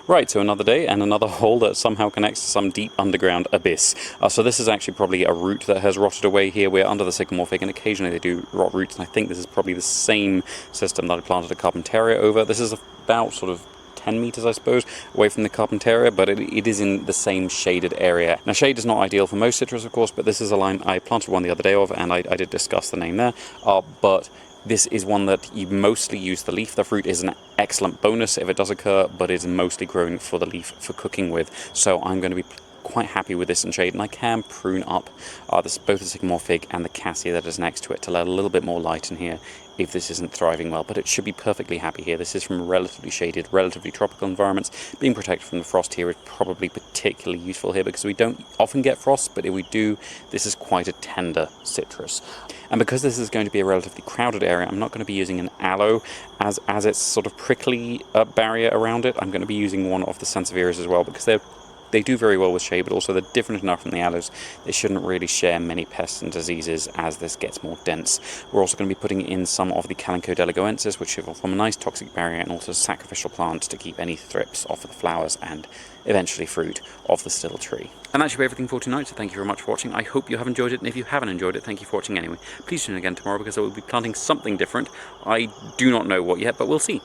Right, so another day and another hole that somehow connects to some deep underground abyss. So this is actually probably a root that has rotted away here. We're under the sycamore fig, and occasionally they do rot roots, and I think this is probably the same system that I planted a Carpentaria over. This is about sort of 10 meters, I suppose, away from the Carpentaria, but it is in the same shaded area. Now, shade is not ideal for most citrus, of course, but this is a line I planted one the other day of, and I did discuss the name there, but this is one that you mostly use the leaf. The fruit is an excellent bonus if it does occur, but it's mostly grown for the leaf for cooking with. So I'm going to be quite happy with this in shade, and I can prune up both the sycamore fig and the cassia that is next to it to let a little bit more light in here if this isn't thriving well, but it should be perfectly happy here. This is from relatively shaded, relatively tropical environments. Being protected from the frost here is probably particularly useful here because we don't often get frost, but if we do, this is quite a tender citrus. And because this is going to be a relatively crowded area, I'm not going to be using an aloe as its sort of prickly barrier around it. I'm going to be using one of the Sansevieras as well because they do very well with shade, but also they're different enough from the aloes. They shouldn't really share many pests and diseases as this gets more dense. We're also going to be putting in some of the Calico delegoensis, which will form a nice toxic barrier and also sacrificial plants to keep any thrips off of the flowers and eventually fruit of the still tree. And that should be everything for tonight, so thank you very much for watching. I hope you have enjoyed it, and if you haven't enjoyed it, thank you for watching anyway. Please tune in again tomorrow because I will be planting something different. I do not know what yet, but we'll see.